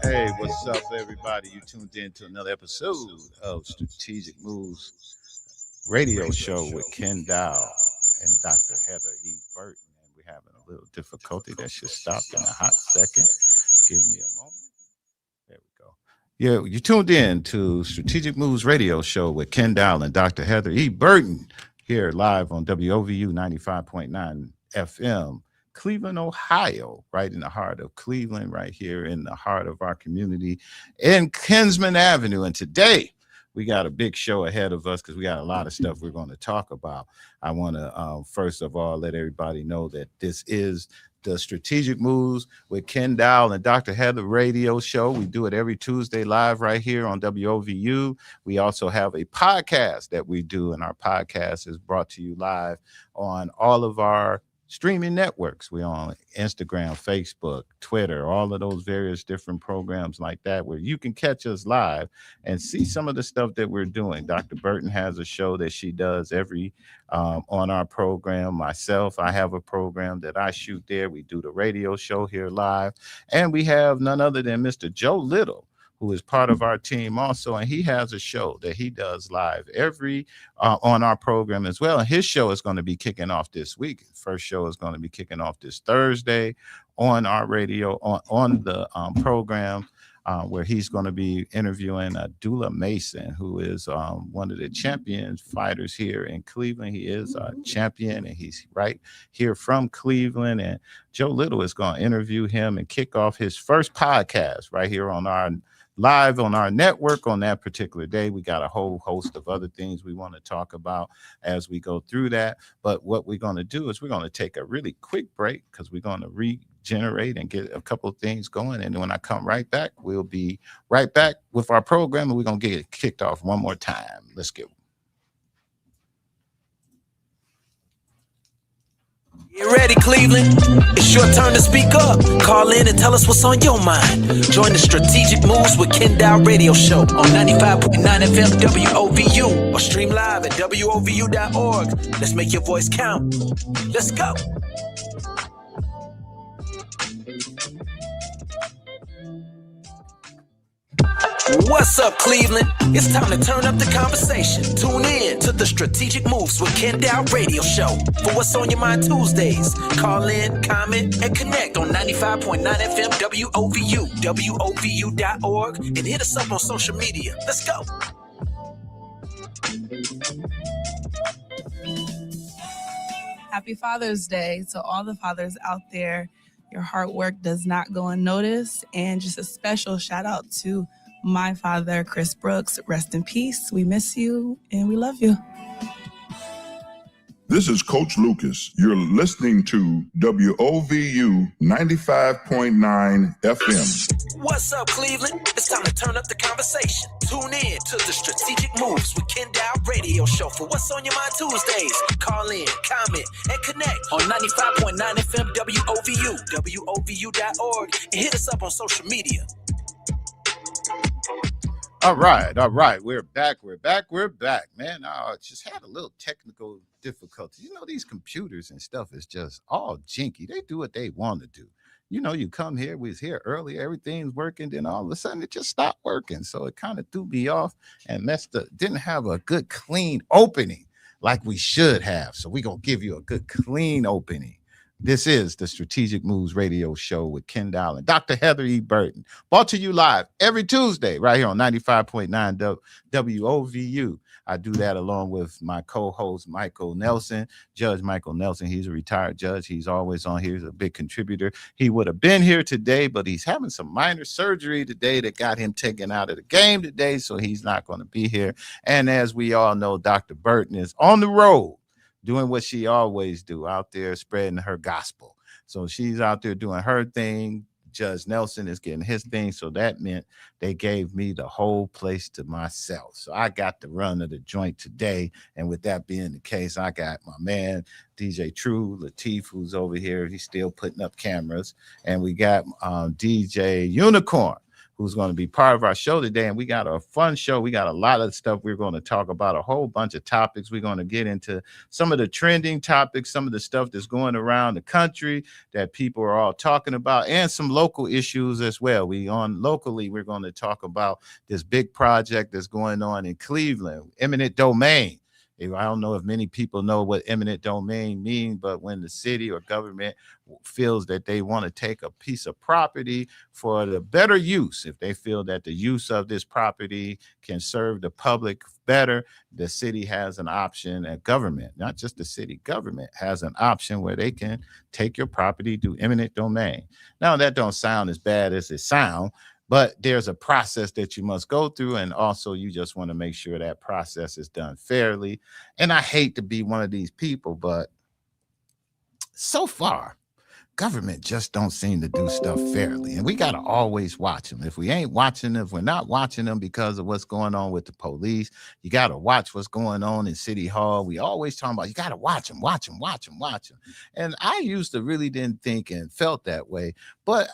Hey, what's up, everybody? You tuned in to another episode of Strategic Moves Radio Show with Kenn Dowell and Dr. Heather E. Burton. And we're having a little difficulty. That should stop in a hot second. Give me a moment. There we go. Yeah, you tuned in to Strategic Moves Radio Show with Kenn Dowell and Dr. Heather E. Burton here live on WOVU 95.9 FM. Cleveland, Ohio, right in the heart of Cleveland, right here in the heart of our community in Kinsman Avenue. And today we got a big show ahead of us because we got a lot of stuff we're going to talk about. I want to, first of all, let everybody know that this is the Strategic Moves with Kenn Dowell and Dr. Heather radio show. We do it every Tuesday live right here on WOVU. We also have a podcast that we do, and our podcast is brought to you live on all of our streaming networks. We're on Instagram, Facebook, Twitter, all of those various different programs like that where you can catch us live and see some of the stuff that we're doing. Dr. Burton has a show that she does every on our program. Myself, I have a program that I shoot there. We do the radio show here live. And we have none other than Mr. Joe Little, who is part of our team also, and he has a show that he does live every on our program as well. And his show is going to be kicking off this week. First show is going to be kicking off this Thursday on our radio, on the program, where he's going to be interviewing Dula Mason, who is one of the champion fighters here in Cleveland. He is a champion, and he's right here from Cleveland. And Joe Little is going to interview him and kick off his first podcast right here on our live on our network on that particular day. We got a whole host of other things we want to talk about as we go through that. But what we're going to do is we're going to take a really quick break because we're going to regenerate and get a couple of things going. And when I come right back, we'll be right back with our program, and we're going to get it kicked off one more time. Let's go. You ready, Cleveland? It's your turn to speak up. Call in and tell us what's on your mind. Join the Strategic Moves with Kenn Dowell radio show on 95.9 FM WOVU or stream live at WOVU.org. Let's make your voice count. Let's go. What's up, Cleveland? It's time to turn up the conversation. Tune in to the Strategic Moves with Kenn Dowell radio show for What's on Your Mind Tuesdays. Call in, comment, and connect on 95.9 FM WOVU, WOVU.org, and hit us up on social media. Let's go. Happy Father's Day to all the fathers out there. Your hard work does not go unnoticed. And just a special shout out to my father, Chris Brooks. Rest in peace. We miss you and we love you. This is Coach Lucas. You're listening to WOVU 95.9 FM. What's up, Cleveland? It's time to turn up the conversation. Tune in to the Strategic Moves with Kenn Dowell radio show for What's on Your Mind Tuesdays. Call in, comment, and connect on 95.9 FM WOVU, WOVU.org, and hit us up on social media. All right. We're back, man. I just had a little technical difficulty. You know, these computers and stuff is just all jinky. They do what they want to do. You know, you come here, we was here early, everything's working, then all of a sudden it just stopped working. So it kind of threw me off and didn't have a good clean opening like we should have. So we're going to give you a good clean opening. This is the Strategic Moves radio show with Kenn Dowell and Dr. Heather E. Burton, brought to you live every Tuesday right here on 95.9 WOVU. I do that along with my co-host, Michael Nelson, Judge Michael Nelson. He's a retired judge. He's always on here. He's a big contributor. He would have been here today, but he's having some minor surgery today that got him taken out of the game today, so he's not going to be here. And as we all know, Dr. Burton is on the road, doing what she always do, out there spreading her gospel. So she's out there doing her thing. Judge Nelson is getting his thing. So that meant they gave me the whole place to myself. So I got the run of the joint today. And with that being the case, I got my man, DJ True Latif, who's over here. He's still putting up cameras. And we got DJ Unicorn, who's going to be part of our show today. And we got a fun show. We got a lot of stuff we're going to talk about, a whole bunch of topics. We're going to get into some of the trending topics, some of the stuff that's going around the country that people are all talking about, and some local issues as well. Locally, we're going to talk about this big project that's going on in Cleveland, eminent domain. I don't know if many people know what eminent domain means, but when the city or government feels that they want to take a piece of property for the better use, if they feel that the use of this property can serve the public better, the city has an option, and government, not just the city, government has an option where they can take your property, do eminent domain. Now, that don't sound as bad as it sounds, but there's a process that you must go through. And also you just want to make sure that process is done fairly. And I hate to be one of these people, but so far, government just don't seem to do stuff fairly. And we got to always watch them. If we ain't watching them, if we're not watching them because of what's going on with the police, you got to watch what's going on in City Hall. We always talking about, you got to watch them. And I used to really didn't think and felt that way. But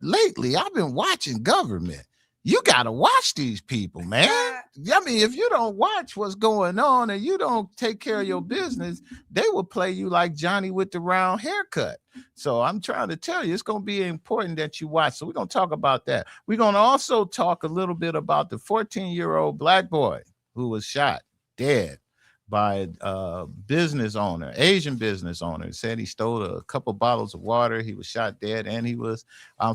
lately, I've been watching government. You got to watch these people, man. I mean, if you don't watch what's going on and you don't take care of your business, they will play you like Johnny with the round haircut. So I'm trying to tell you, it's going to be important that you watch. So we're going to talk about that. We're going to also talk a little bit about the 14-year-old black boy who was shot dead by a business owner, Asian business owner. Said he stole a couple bottles of water. He was shot dead, and he was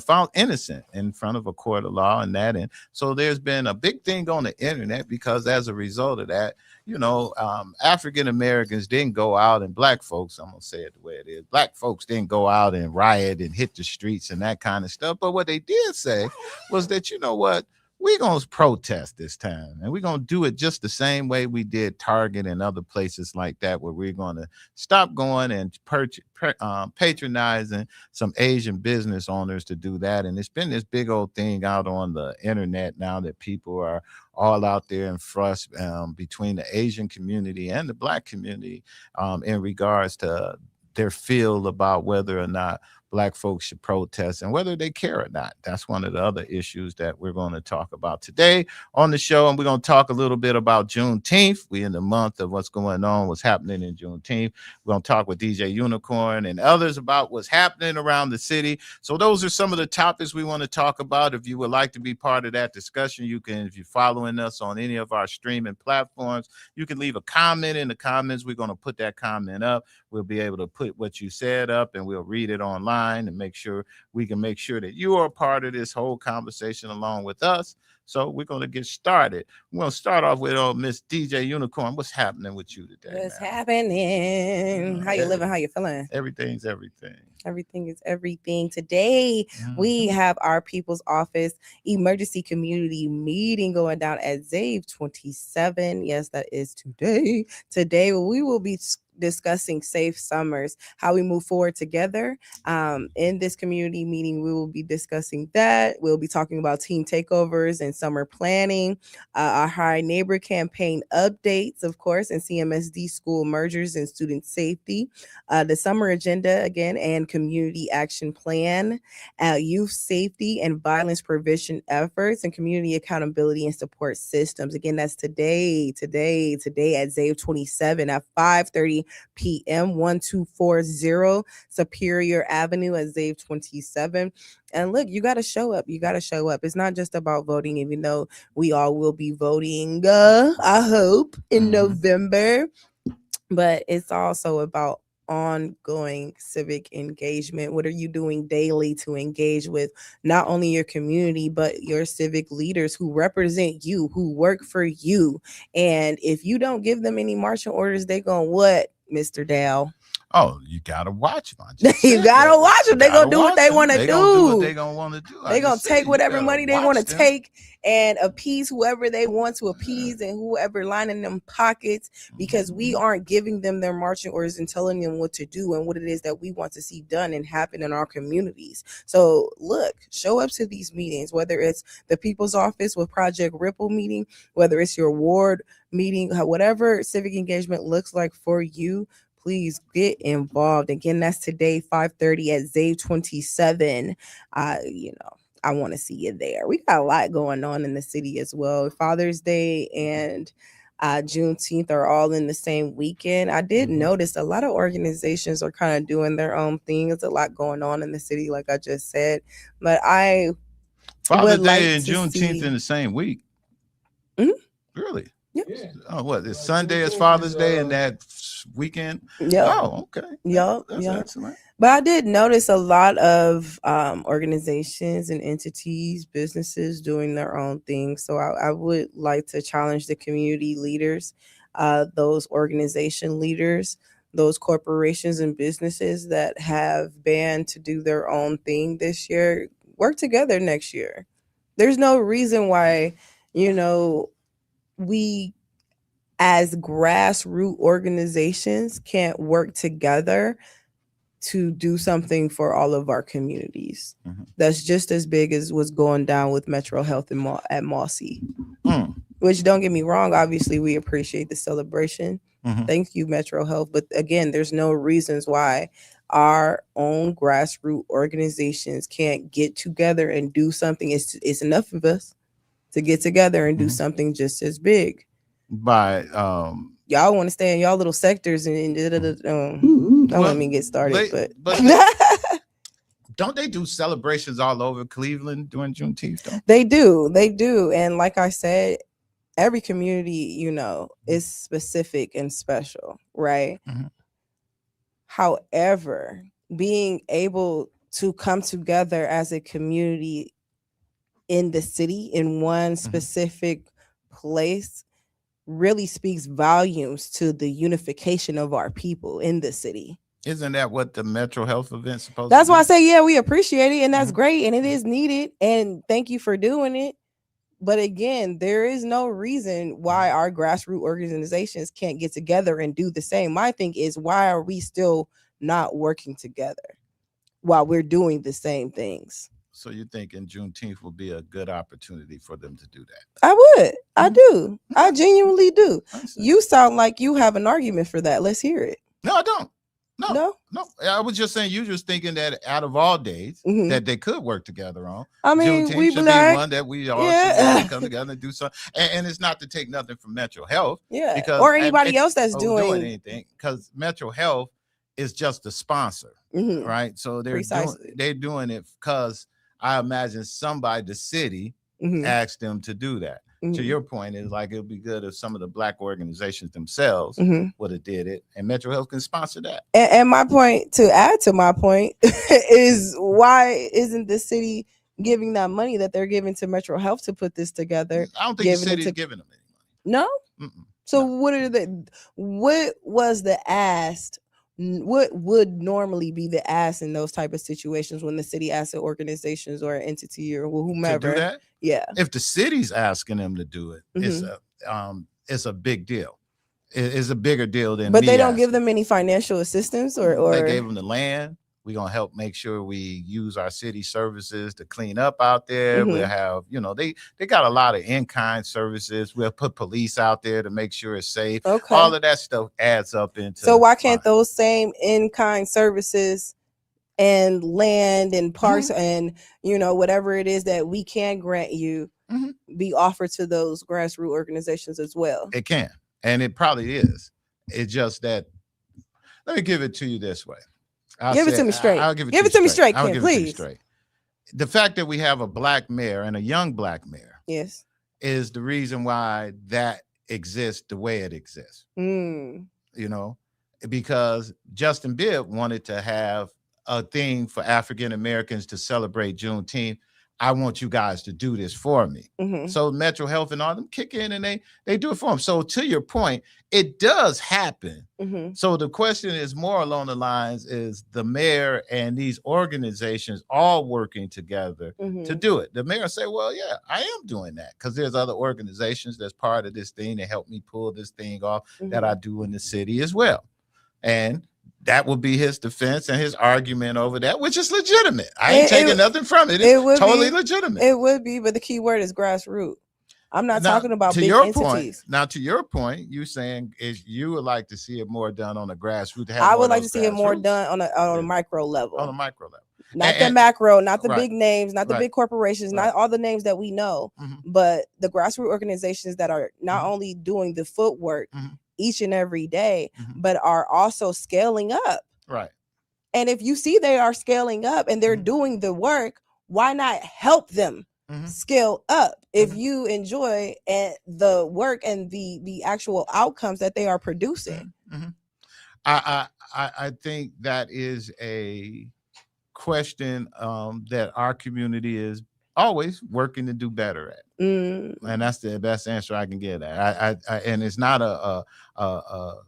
found innocent in front of a court of law and that. And so there's been a big thing on the internet because as a result of that, African Americans didn't go out, and black folks, I'm going to say it the way it is, black folks didn't go out and riot and hit the streets and that kind of stuff. But what they did say was that, you know what, we're going to protest this time, and we're going to do it just the same way we did Target and other places like that, where we're going to stop going and patronizing some Asian business owners to do that. And it's been this big old thing out on the internet now that people are all out there in fuss between the Asian community and the black community in regards to their feel about whether or not black folks should protest and whether they care or not. That's one of the other issues that we're going to talk about today on the show. And we're going to talk a little bit about Juneteenth. We're in the month of what's going on, what's happening in Juneteenth. We're going to talk with DJ Unicorn and others about what's happening around the city. So those are some of the topics we want to talk about. If you would like to be part of that discussion, you can, if you're following us on any of our streaming platforms, you can leave a comment in the comments. We're going to put that comment up. We'll be able to put what you said up, and we'll read it online and make sure that you are a part of this whole conversation along with us. So we're going to get started. We're going to start off with Miss DJ Unicorn. What's happening with you today? What's happening? How you living? How you feeling? Everything's everything. Everything is everything. Today, we have our People's Office Emergency Community Meeting going down at ZAVE 27. Yes, that is today. Today, we will be discussing safe summers, how we move forward together. In this community meeting, we will be discussing that. We'll be talking about team takeovers and summer planning, our High Neighbor campaign updates, of course, and CMSD school mergers and student safety, the summer agenda again, and community action plan, youth safety and violence prevention efforts, and community accountability and support systems. Again, that's today at ZAVE 27 at 5:30 p.m. 1240 Superior Avenue at ZAVE 27. And look, you got to show up. It's not just about voting, even though we all will be voting, I hope, in November. But it's also about ongoing civic engagement. What are you doing daily to engage with not only your community, but your civic leaders who represent you, who work for you? And if you don't give them any marching orders, they going what, Mr. Dowell? Oh, you gotta watch them. You gotta watch them. They're gonna do what they want to do. They're gonna want to do. They're gonna take whatever money they want to take and appease whoever they want to appease and whoever lining them pockets, because we aren't giving them their marching orders and telling them what to do and what it is that we want to see done and happen in our communities. So look, show up to these meetings, whether it's the People's Office with Project Ripple meeting, whether it's your ward meeting, whatever civic engagement looks like for you. Please get involved. Again, that's today, 5:30 at ZAVE 27. I I want to see you there. We got a lot going on in the city as well. Father's Day and Juneteenth are all in the same weekend. I did notice a lot of organizations are kind of doing their own thing. There's a lot going on in the city, like I just said. But I Father's would like Day and to Juneteenth see... in the same week. Mhm. Really? Yep. Oh, what? It's Sunday is Father's Day and that weekend? Yep. Oh, okay. Yep. That's excellent. But I did notice a lot of organizations and entities, businesses doing their own thing. So I would like to challenge the community leaders, those organization leaders, those corporations and businesses that have banned to do their own thing this year. Work together next year. There's no reason why, we as grassroots organizations can't work together to do something for all of our communities. That's just as big as what's going down with Metro Health at Mossy. Which, don't get me wrong, obviously we appreciate the celebration. Thank you, Metro Health. But again, there's no reasons why our own grassroots organizations can't get together and do something. It's enough of us to get together and do something just as big. By y'all want to stay in y'all little sectors and don't let me get started. But don't they do celebrations all over Cleveland during Juneteenth? They do. And like I said, every community, is specific and special, right? However, being able to come together as a community in the city in one specific place really speaks volumes to the unification of our people in the city. Isn't that what the Metro Health event's supposed That's to why I say, yeah, we appreciate it. And that's great. And it is needed. And thank you for doing it. But again, there is no reason why our grassroots organizations can't get together and do the same. My thing is, why are we still not working together while we're doing the same things? So you thinking Juneteenth will be a good opportunity for them to do that? I would. I do. I genuinely do. You sound like you have an argument for that. Let's hear it. No, I don't. No. I was just saying, you just thinking that out of all days that they could work together on. I mean, Juneteenth should be one that we all should come together and do something. And it's not to take nothing from Metro Health, because or anybody else that's doing anything, because Metro Health is just a sponsor, right? So they're doing it because I imagine somebody, the city, asked them to do that. To your point, is like, it would be good if some of the Black organizations themselves would have did it, and Metro Health can sponsor that. And my point, to add to my point, is why isn't the city giving that money that they're giving to Metro Health to put this together? I don't think the city's giving them any money. No? So what was the ask? What would normally be the ask in those type of situations when the city asks organizations or an entity or whomever to do that? Yeah. If the city's asking them to do it, it's a big deal. It's a bigger deal than. But they don't give them any financial assistance, or they gave them the land. We're gonna help make sure we use our city services to clean up out there. We'll have, they got a lot of in-kind services. We'll put police out there to make sure it's safe. Okay. All of that stuff adds up into. So why can't those same in-kind services and land and parks and whatever it is that we can grant you be offered to those grassroots organizations as well? It can, and it probably is. It's just that, let me give it to you this way. Give it to me straight. I'll give it to me straight, Ken, please. The fact that we have a Black mayor and a young Black mayor, is the reason why that exists the way it exists. Because Justin Bibb wanted to have a thing for African Americans to celebrate Juneteenth. I want you guys to do this for me. So Metro Health and all them kick in and they do it for them. So to your point, it does happen. So the question is more along the lines, is the mayor and these organizations all working together to do it? The mayor say, well, yeah, I am doing that because there's other organizations that's part of this thing that help me pull this thing off that I do in the city as well. And that would be his defense and his argument over that, which is legitimate. I ain't taking nothing from it. It's totally legitimate. It would be, but the key word is grassroots. I'm not talking about big entities. Now, to your point, you saying is you would like to see it more done on a grassroots. I would like to see it more done on a micro level. On a micro level. not the macro, not the right, big names, not the right, big corporations, right. not all the names that we know, Mm-hmm. but the grassroots organizations that are not Mhm. only doing the footwork Mhm. each and every day, Mhm. but are also scaling up. Right. And if you see they are scaling up and they're Mhm. doing the work, why not help them Mhm. scale up if Mhm. you enjoy the work and the actual outcomes that they are producing? Mhm. I think that is a question that our community is always working to do better at. And that's the best answer I can get at. I and it's not a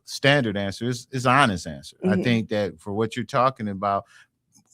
standard answer. It's an honest answer. I think that for what you're talking about,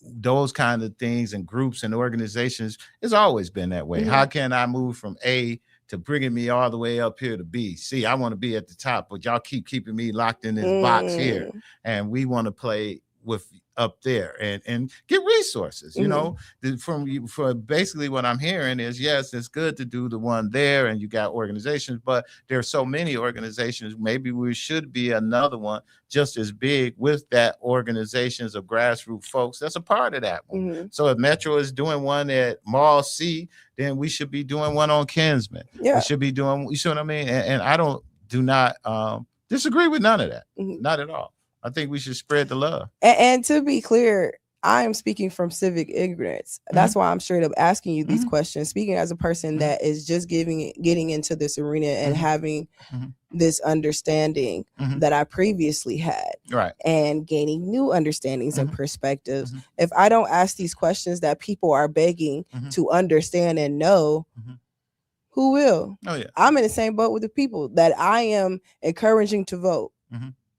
those kind of things and groups and organizations, it's always been that way. How can I move from A to bringing me all the way up here to B? See, I want to be at the top, but y'all keep keeping me locked in this box here, and we want to play with up there and get resources. You know, from you, for basically what I'm hearing is, yes, it's good to do the one there, and you got organizations, but there are so many organizations. Maybe we should be another one just as big with that organizations of grassroots folks that's a part of that one. So if Metro is doing one at Mall C, then we should be doing one on Kinsman. We should be doing, you see what I mean? And I do not disagree with none of that. Not at all. I think we should spread the love. And to be clear, I am speaking from civic ignorance. That's why I'm straight up asking you these questions. Speaking as a person that is just getting into this arena and having this understanding that I previously had, right, and gaining new understandings and perspectives. If I don't ask these questions that people are begging to understand and know, who will? Oh yeah, I'm in the same boat with the people that I am encouraging to vote.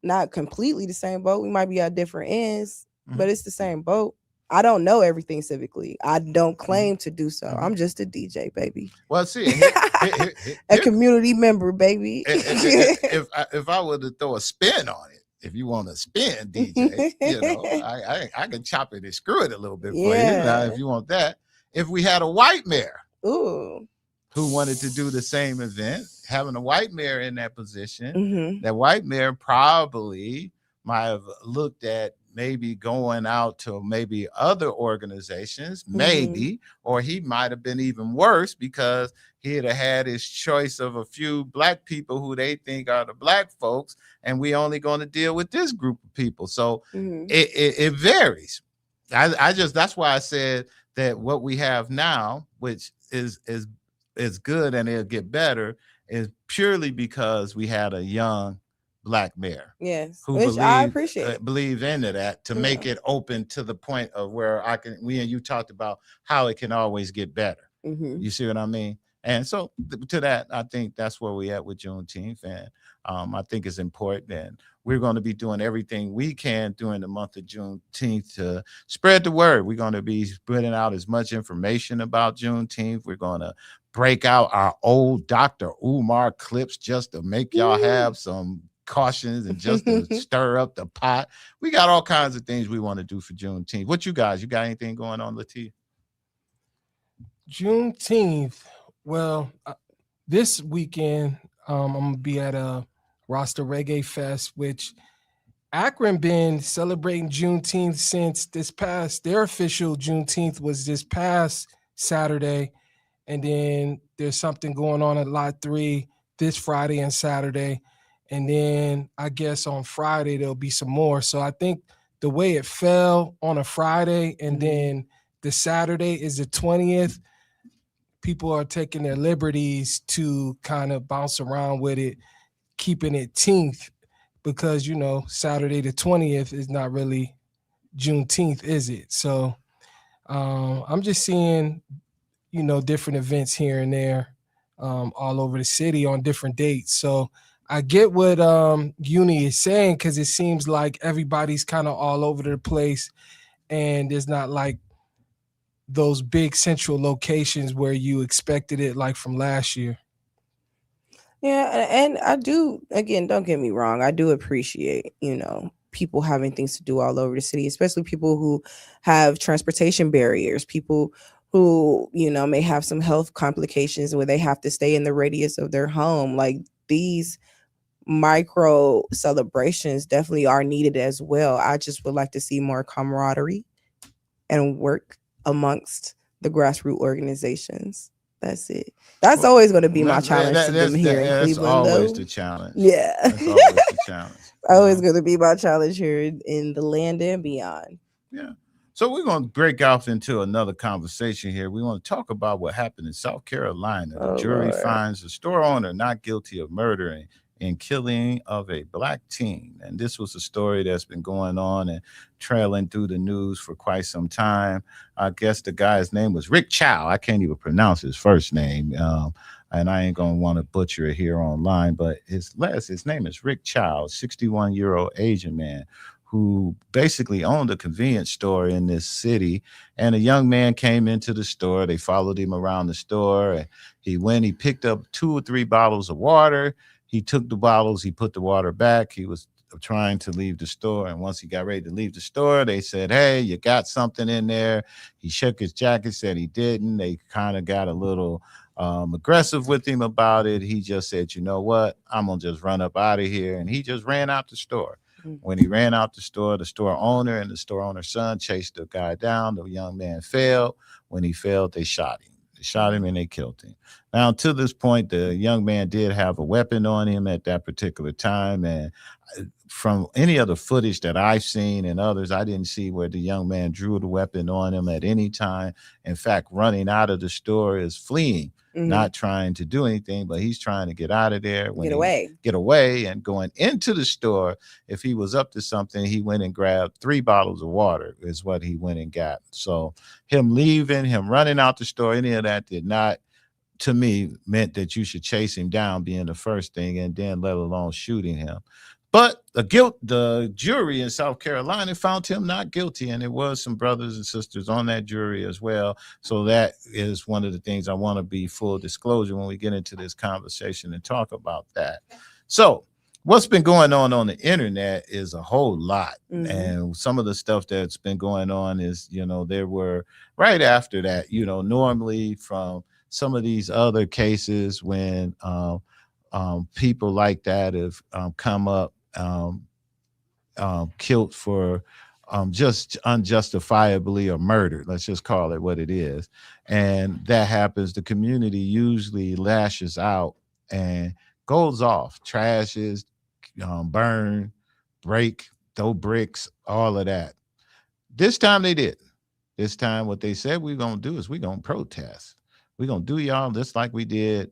Not completely the same boat. We might be at different ends, but it's the same boat. I don't know everything civically. I don't claim to do so. I'm just a DJ, baby. Well, see, a community member, baby. If I were to throw a spin on it, if you want to spin, DJ, you know, I can chop it and screw it a little bit for you. Now, if you want that. If we had a white mayor, who wanted to do the same event, having a white mayor in that position, that white mayor probably might have looked at maybe going out to maybe other organizations, maybe, or he might have been even worse because he'd have had his choice of a few black people who they think are the black folks, and we only going to deal with this group of people. So it varies. I just, that's why I said that what we have now, which is good and it'll get better, is purely because we had a young black mayor. Yes, who which I appreciate. Believe into that to make it open to the point of where we and you talked about how it can always get better. You see what I mean? And so to that, I think that's where we at with Juneteenth. And I think it's important. And we're going to be doing everything we can during the month of Juneteenth to spread the word. We're going to be spreading out as much information about Juneteenth. We're going to break out our old Dr. Umar clips just to make y'all have some cautions and just to stir up the pot. We got all kinds of things we want to do for Juneteenth. What you guys, you got anything going on, Latia? Juneteenth. Well, this weekend, I'm going to be at a Rasta Reggae Fest, which Akron been celebrating Juneteenth since their official Juneteenth was this past Saturday. And then there's something going on at Lot 3 this Friday and Saturday. And then I guess on Friday, there'll be some more. So I think the way it fell on a Friday and then the Saturday is the 20th, people are taking their liberties to kind of bounce around with it, keeping it teenth, because, you know, Saturday the 20th is not really Juneteenth, is it? So I'm just seeing, you know, different events here and there all over the city on different dates. So I get what Uni is saying, because it seems like everybody's kind of all over the place and there's not like those big central locations where you expected it, like from last year. Yeah, and I do, again, don't get me wrong, I do appreciate, you know, people having things to do all over the city, especially people who have transportation barriers, people who, you know, may have some health complications where they have to stay in the radius of their home. Like, these micro celebrations definitely are needed as well. I just would like to see more camaraderie, and work amongst the grassroots organizations. That's it. That's always going to be my challenge to them here in Cleveland. That's always though. the challenge. Yeah. That's always the challenge. Always going to be my challenge here in the land and beyond. Yeah. So we're going to break off into another conversation here. We want to talk about what happened in South Carolina. The jury finds the store owner not guilty of murder and killing of a black teen. And this was a story that's been going on and trailing through the news for quite some time. I guess the guy's name was Rick Chow. I can't even pronounce his first name. And I ain't going to want to butcher it here online, but his name is Rick Chow, 61-year-old Asian man who basically owned a convenience store in this city. And a young man came into the store. They followed him around the store. And he picked up 2 or 3 bottles of water. He took the bottles, he put the water back. He was trying to leave the store. And once he got ready to leave the store, they said, "Hey, you got something in there." He shook his jacket, said he didn't. They kind of got a little aggressive with him about it. He just said, "You know what? I'm going to just run up out of here." And he just ran out the store. When he ran out the store owner and the store owner's son chased the guy down. The young man fell. When he fell, they shot him. They shot him and they killed him. Now, to this point, the young man did have a weapon on him at that particular time. And from any other footage that I've seen and others, I didn't see where the young man drew the weapon on him at any time. In fact, running out of the store is fleeing, not trying to do anything, but he's trying to get out of there. Get away. And going into the store, if he was up to something, he went and grabbed 3 bottles of water is what he went and got. So him leaving, him running out the store, any of that did not, to me, meant that you should chase him down being the first thing and then let alone shooting him. But the jury in South Carolina found him not guilty, and it was some brothers and sisters on that jury as well. So that is one of the things I want to be full disclosure when we get into this conversation and talk about that. So what's been going on the internet is a whole lot. And some of the stuff that's been going on is, there were right after that, normally from some of these other cases when people like that have come up, killed for just unjustifiably or murdered. Let's just call it what it is. And that happens. The community usually lashes out and goes off, trashes, burn, break, throw bricks, all of that. This time they did. This time what they said we're going to do is we're going to protest. We're going to do y'all just like we did,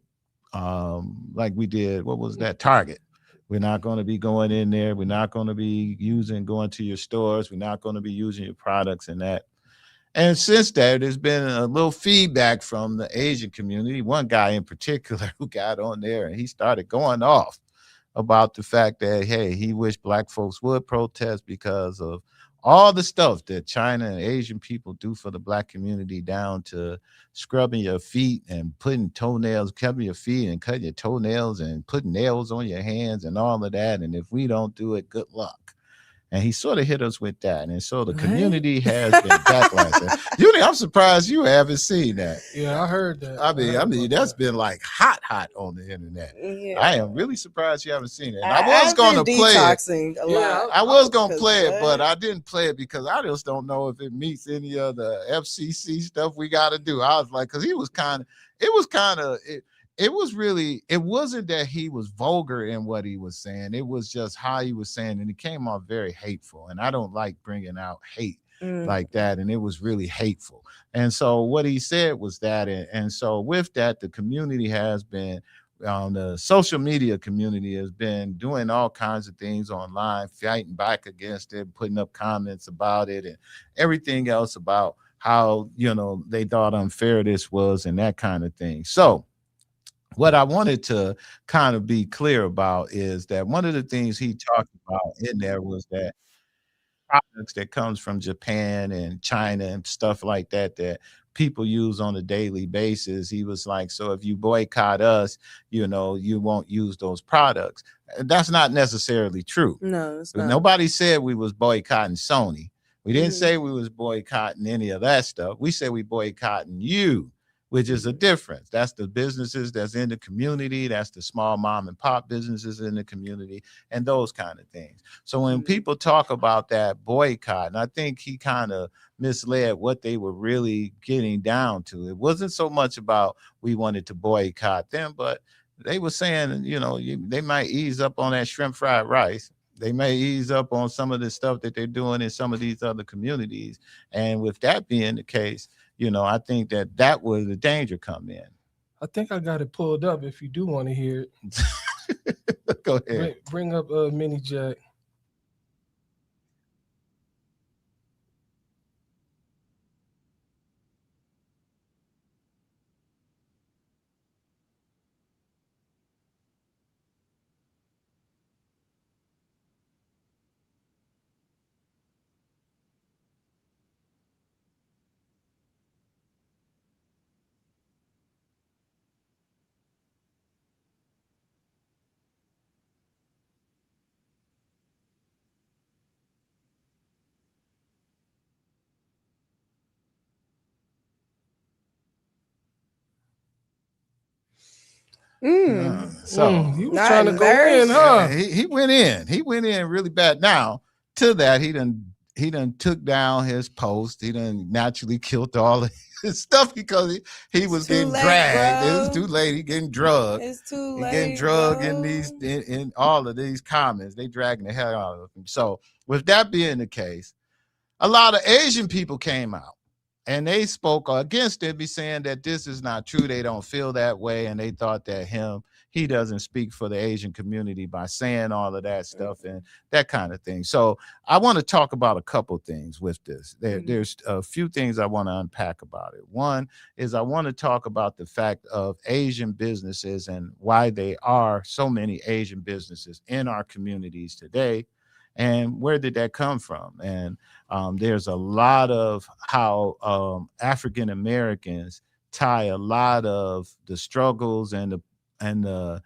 what was that, Target. We're not going to be going in there. We're not going to be going to your stores. We're not going to be using your products and that. And since that, there's been a little feedback from the Asian community. One guy in particular who got on there and he started going off about the fact that, hey, he wished black folks would protest because of all the stuff that China and Asian people do for the black community, down to scrubbing your feet and putting toenails, cutting your feet and cutting your toenails and putting nails on your hands and all of that. And if we don't do it, good luck. And he sort of hit us with that. And so the community has been backlash. Julie, I'm surprised you haven't seen that. Yeah, I heard that. I mean, that's been like hot on the internet. Yeah. I am really surprised you haven't seen it. And I was going to play it. I was going to play it, but I didn't play it because I just don't know if it meets any of the FCC stuff we got to do. I was like, because it wasn't that he was vulgar in what he was saying. It was just how he was saying, and it came off very hateful. And I don't like bringing out hate like that. And it was really hateful. And so what he said was that, and so with that, the community has been, the social media community has been doing all kinds of things online, fighting back against it, putting up comments about it and everything else about how, they thought unfair this was and that kind of thing. So what I wanted to kind of be clear about is that one of the things he talked about in there was that products that comes from Japan and China and stuff like that, that people use on a daily basis. He was like, so if you boycott us, you won't use those products. That's not necessarily true. No, it's not. Nobody said we was boycotting Sony. We didn't say we was boycotting any of that stuff. We said we boycotting you which is a difference. That's the businesses that's in the community. That's the small mom and pop businesses in the community and those kind of things. So when people talk about that boycott, and I think he kind of misled what they were really getting down to. It wasn't so much about we wanted to boycott them, but they were saying, they might ease up on that shrimp fried rice. They may ease up on some of the stuff that they're doing in some of these other communities. And with that being the case, I think that where the danger come in. I think I got it pulled up if you do want to hear it. Go ahead. Bring up Mini Jack. You was trying to go in, huh? He went in. He went in really bad. Now, to that, he done took down his post. He done naturally killed all of his stuff because he was getting dragged. It was too late. He getting drugged. It's too late. He getting drugged in all of these comments. They dragging the hell out of him. So with that being the case, a lot of Asian people came out. And they spoke against it, be saying that this is not true. They don't feel that way. And they thought that he doesn't speak for the Asian community by saying all of that stuff and that kind of thing. So I want to talk about a couple things with this. There's a few things I want to unpack about it. One is I want to talk about the fact of Asian businesses and why there are so many Asian businesses in our communities today. And where did that come from? And there's a lot of how African Americans tie a lot of the struggles and the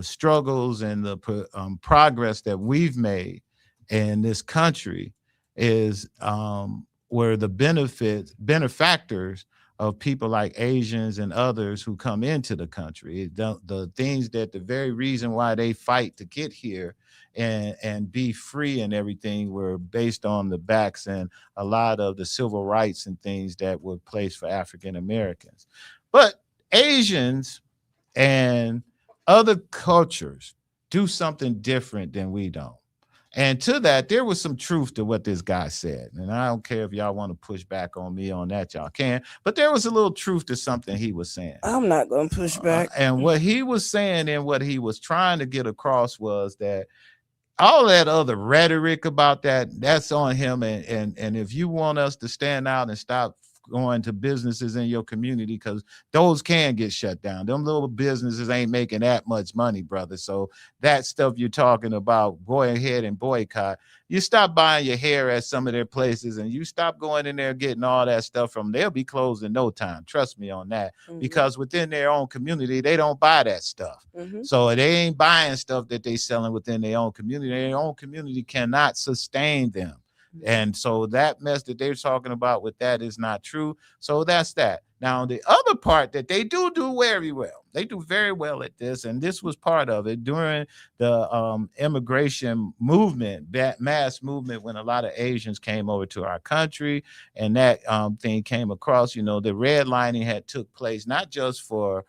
struggles and the progress that we've made in this country is where the benefactors of people like Asians and others who come into the country, the things that the very reason why they fight to get here and be free and everything were based on the backs and a lot of the civil rights and things that were placed for African Americans. But Asians and other cultures do something different than we don't. And to that, there was some truth to what this guy said. And I don't care if y'all want to push back on me on that, y'all can. But there was a little truth to something he was saying. I'm not going to push back. And what he was saying and what he was trying to get across was that all that other rhetoric about that's on him. And if you want us to stand out and stop going to businesses in your community, because those can get shut down. Them little businesses ain't making that much money, brother. So that stuff you're talking about, go ahead and boycott. You stop buying your hair at some of their places and you stop going in there getting all that stuff from them. They'll be closed in no time. Trust me on that. Because within their own community, they don't buy that stuff. So they ain't buying stuff that they selling within their own community. Their own community cannot sustain them. And so that mess that they're talking about with that is not true. So that's that. Now, the other part that they do very well. They do very well at this. And this was part of it during the immigration movement, that mass movement, when a lot of Asians came over to our country and that thing came across, the redlining had took place, not just for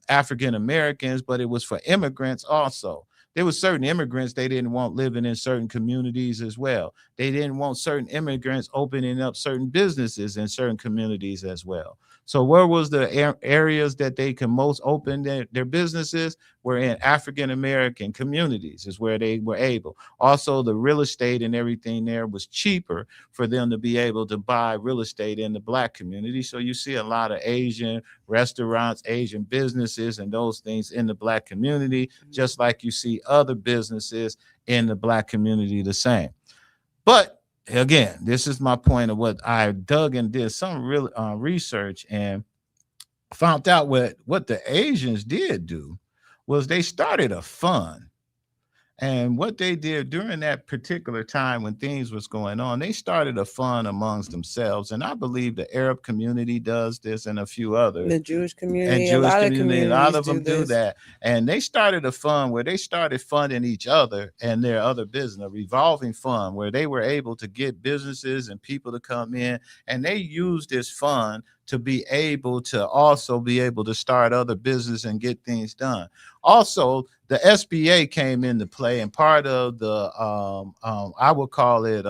African Americans, but it was for immigrants also. There were certain immigrants they didn't want living in certain communities as well. They didn't want certain immigrants opening up certain businesses in certain communities as well. So where was the areas that they can most open their businesses were in African American communities is where they were able. Also, the real estate and everything there was cheaper for them to be able to buy real estate in the Black community. So you see a lot of Asian restaurants, Asian businesses, and those things in the Black community, just like you see other businesses in the Black community the same. But again, this is my point of what I dug and did some real research and found out what the Asians did do was they started a fund. And what they did during that particular time when things was going on, they started a fund amongst themselves. And I believe the Arab community does this and a few others. The Jewish community, And Jewish a lot community, a lot of do them do this. that. And they started a fund where they started funding each other and their other business, a revolving fund where they were able to get businesses and people to come in. And they used this fund to be able to also be able to start other business and get things done. Also, the SBA came into play, and part of the I would call it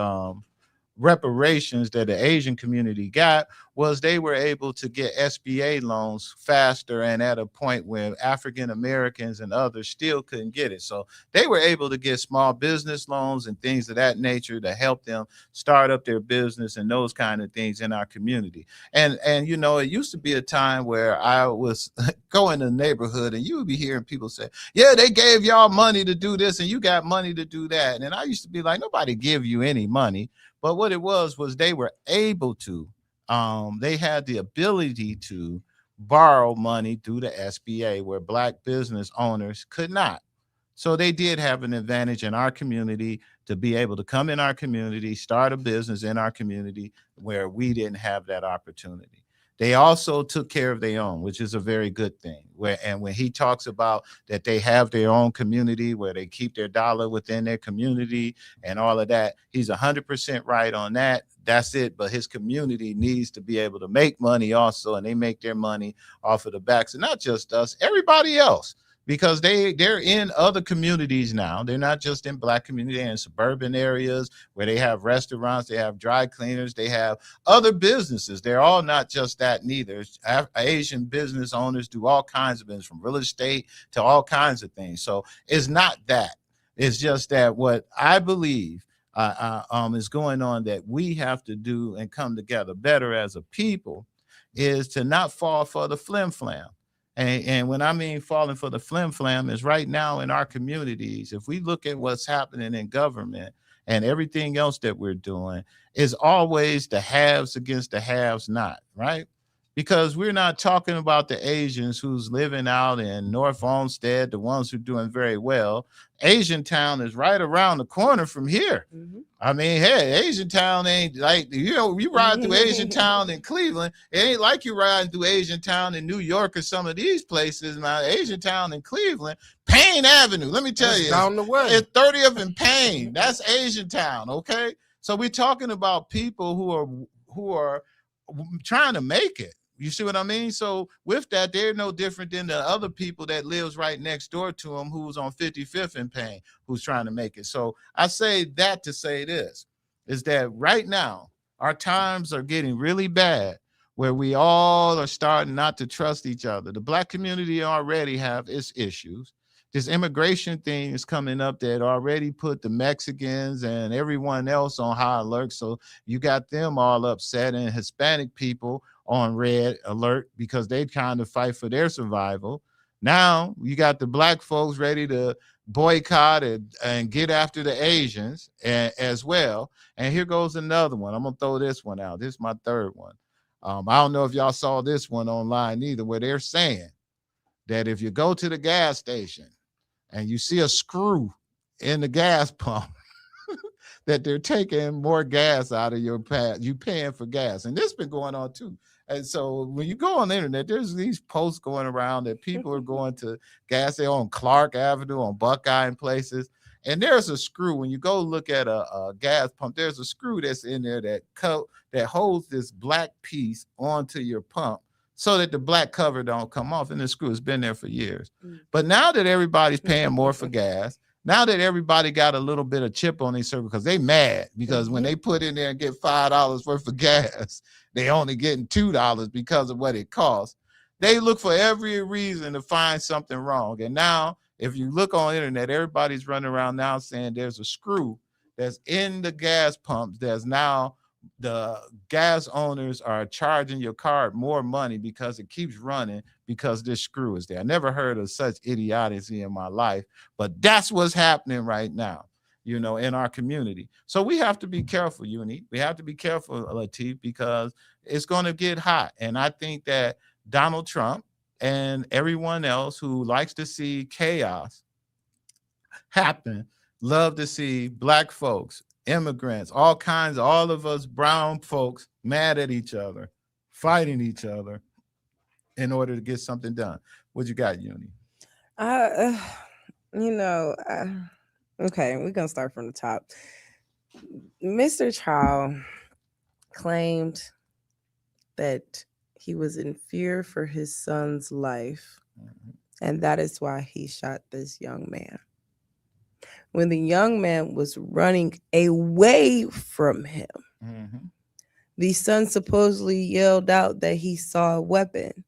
reparations that the Asian community got was they were able to get SBA loans faster and at a point where African Americans and others still couldn't get it. So they were able to get small business loans and things of that nature to help them start up their business and those kind of things in our community. And you know, it used to be a time where I was going to the neighborhood and you would be hearing people say, yeah, they gave y'all money to do this and you got money to do that. And I used to be like, nobody give you any money. But what it was they were able to, they had the ability to borrow money through the SBA where Black business owners could not. So they did have an advantage in our community to be able to come in our community, start a business in our community where we didn't have that opportunity. They also took care of their own, which is a very good thing. And when he talks about that they have their own community where they keep their dollar within their community and all of that, he's 100% right on that. That's it. But his community needs to be able to make money also, and they make their money off of the backs, and not just us, everybody else. Because they're in other communities now. They're not just in Black community, they're in suburban areas where they have restaurants, they have dry cleaners, they have other businesses. They're all not just that neither. Asian business owners do all kinds of business, from real estate to all kinds of things. So it's not that. It's just that what I believe is going on that we have to do and come together better as a people is to not fall for the flim-flam. And when I mean falling for the flim-flam is right now in our communities, if we look at what's happening in government and everything else that we're doing, is always the haves against the haves not, right? Because we're not talking about the Asians who's living out in North Olmsted, the ones who are doing very well. Asian Town is right around the corner from here. Mm-hmm. I mean, hey, Asian Town ain't like, you know, you ride through Asian Town in Cleveland, it ain't like you riding through Asian Town in New York or some of these places. Now, Asian Town in Cleveland, Payne Avenue, let me tell you, down the way. It's 30th and Payne. That's Asian Town, okay? So we're talking about people who are trying to make it. You see what I mean? So with that, they're no different than the other people that lives right next door to them who's on 55th and Payne, who's trying to make it. So I say that to say this, is that right now, our times are getting really bad where we all are starting not to trust each other. The Black community already have its issues. This immigration thing is coming up that already put the Mexicans and everyone else on high alert. So you got them all upset, and Hispanic people on red alert because they kind of fight for their survival. Now you got the Black folks ready to boycott and get after the Asians as well. And here goes another one. I'm going to throw this one out. This is my third one. I don't know if y'all saw this one online either, where they're saying that if you go to the gas station and you see a screw in the gas pump, that they're taking more gas out of your pad. You paying for gas. And this has been going on too. And so when you go on the internet, there's these posts going around that people are going to gas there on Clark Avenue, on Buckeye and places. And there's a screw. When you go look at a gas pump, there's a screw that's in there that holds this black piece onto your pump so that the black cover don't come off. And the screw has been there for years. But now that everybody's paying more for gas, now that everybody got a little bit of chip on their server because they mad because when they put in there and get $5 worth of gas, they only getting $2 because of what it costs. They look for every reason to find something wrong. And now, if you look on the internet, everybody's running around now saying there's a screw that's in the gas pumps that's now the gas owners are charging your card more money because it keeps running because this screw is there. I never heard of such idiocy in my life, but that's what's happening right now, you know, in our community. So we have to be careful, Uni. We have to be careful, Latif, because it's going to get hot. And I think that Donald Trump and everyone else who likes to see chaos happen love to see black folks, immigrants, all of us brown folks mad at each other, fighting each other in order to get something done. What you got, Uni? Okay, we're going to start from the top. Mr. Child claimed that he was in fear for his son's life, and that is why he shot this young man. When the young man was running away from him, the son supposedly yelled out that he saw a weapon.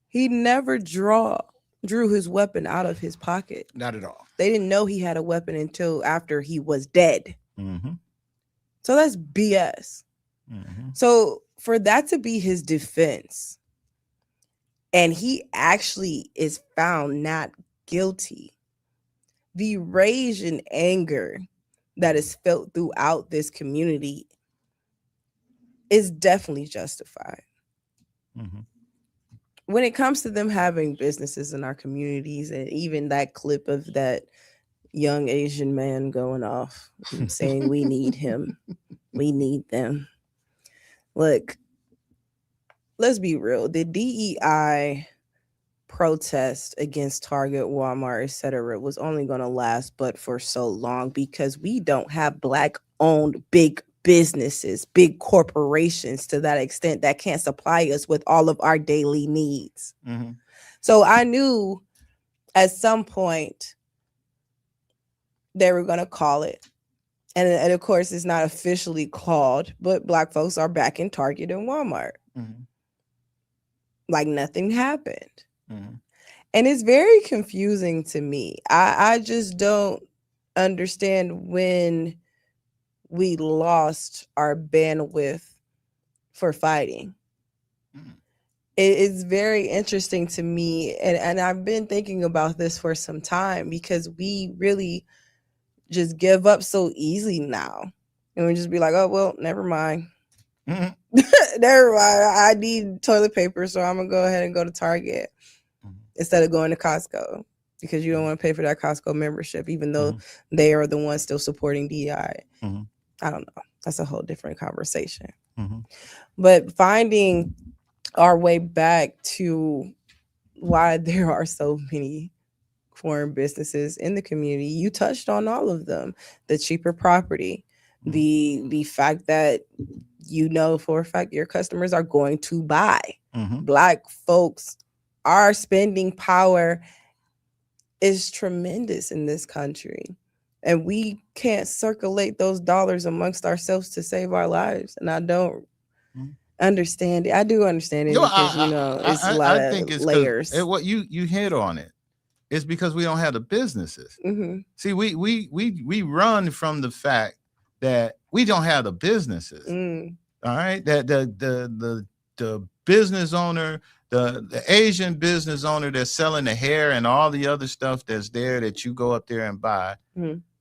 He never drew his weapon out of his pocket. Not at all. They didn't know he had a weapon until after he was dead. So that's BS. So for that to be his defense, and he actually is found not guilty, the rage and anger that is felt throughout this community is definitely justified. When it comes to them having businesses in our communities, and even that clip of that young Asian man going off and saying we need him, we need them. Look, let's be real. The DEI protest against Target, Walmart, etc. was only going to last but for so long because we don't have Black-owned big businesses, big corporations to that extent that can't supply us with all of our daily needs. So I knew at some point they were going to call it. And of course, it's not officially called, but Black folks are back in Target and Walmart. Like nothing happened. And it's very confusing to me. I just don't understand when we lost our bandwidth for fighting. It's very interesting to me. And I've been thinking about this for some time because we really just give up so easily now. And we just be like, oh, well, never mind. Never mind. I need toilet paper, so I'm going to go ahead and go to Target instead of going to Costco because you don't want to pay for that Costco membership, even though they are the ones still supporting DEI. I don't know. That's a whole different conversation. But finding our way back to why there are so many foreign businesses in the community, you touched on all of them. The cheaper property, the fact that for a fact your customers are going to buy. Black folks, our spending power is tremendous in this country. And we can't circulate those dollars amongst ourselves to save our lives. And I don't understand it. I do understand it because, it's a lot of layers. What you hit on it. It's because we don't have the businesses. See, we run from the fact that we don't have the businesses. All right, that the business owner, the Asian business owner that's selling the hair and all the other stuff that's there that you go up there and buy.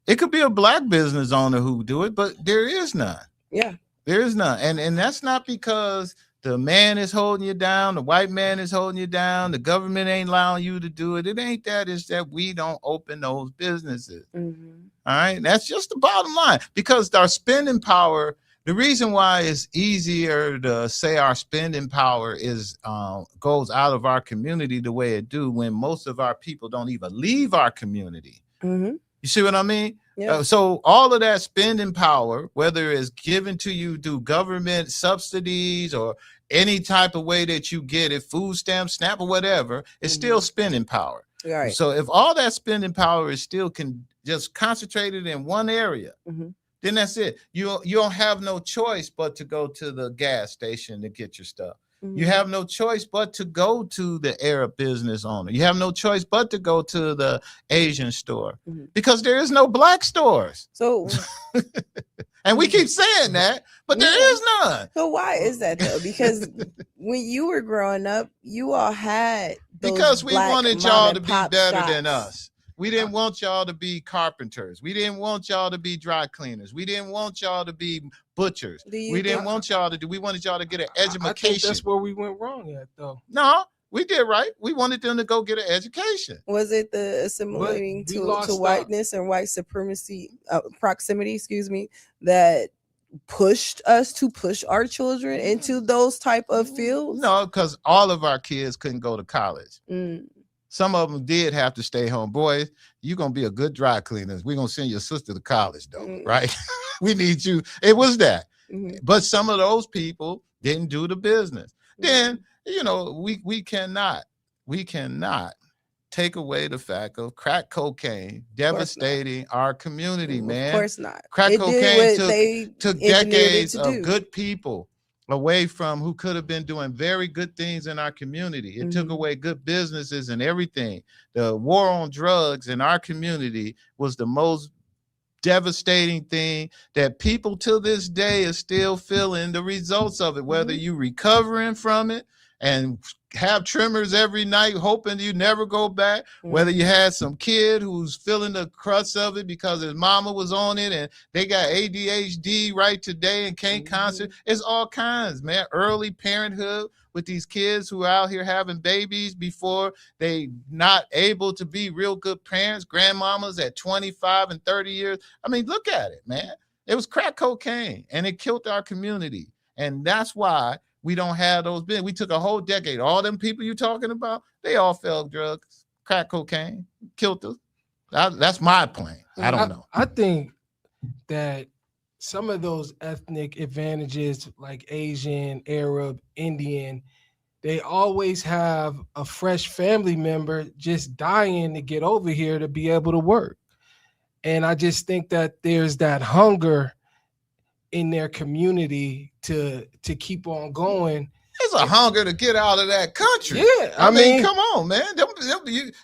It could be a Black business owner who do it, but there is none. Yeah, there is none, and that's not because the man is holding you down, the white man is holding you down, the government ain't allowing you to do it. It ain't that. It's that we don't open those businesses. All right, that's just the bottom line. Because our spending power, the reason why it's easier to say our spending power is goes out of our community the way it do when most of our people don't even leave our community. You see what I mean? Yeah. So all of that spending power, whether it's given to you through government subsidies or any type of way that you get it, food stamps, SNAP or whatever, it's still spending power. Right. So if all that spending power is still just concentrated in one area, then that's it. You don't have no choice but to go to the gas station to get your stuff. You have no choice but to go to the Arab business owner. You have no choice but to go to the Asian store because there is no Black stores. So, and we keep saying that, but there is none. So why is that though? Because when you were growing up, you all had those because we wanted y'all to be better shops than us. We didn't want y'all to be carpenters. We didn't want y'all to be dry cleaners. We didn't want y'all to be butchers. We didn't want y'all to do. We wanted y'all to get an education. I think that's where we went wrong at, though. No, We did right. We wanted them to go get an education. Was it the assimilating to whiteness and white supremacy, proximity, excuse me, that pushed us to push our children into those type of fields? No, because all of our kids couldn't go to college. Some of them did have to stay home. Boys, you're going to be a good dry cleaner. We're going to send your sister to college, though, right? We need you. It was that. But some of those people didn't do the business. Then, you know, we cannot take away the fact of crack cocaine devastating our community, man. Of course not. Crack cocaine took decades of good people away from who could have been doing very good things in our community. It took away good businesses and everything. The war on drugs in our community was the most devastating thing that people to this day are still feeling the results of it, whether you recovering from it and have tremors every night hoping you never go back, whether you had some kid who's feeling the crux of it because his mama was on it and they got ADHD right today and can't concentrate. It's all kinds, man. Early parenthood with these kids who are out here having babies before they not able to be real good parents, grandmamas at 25 and 30 years. I mean, look at it, man. It was crack cocaine and it killed our community. And that's why we don't have those bins. We took a whole decade. All them people you talking about, they all fell drugs, crack cocaine, killed them. That's my point. I don't know. I think that some of those ethnic advantages like Asian, Arab, Indian, they always have a fresh family member just dying to get over here to be able to work. And I just think that there's that hunger in their community to keep on going. There's a hunger to get out of that country. Yeah, I mean, come on, man.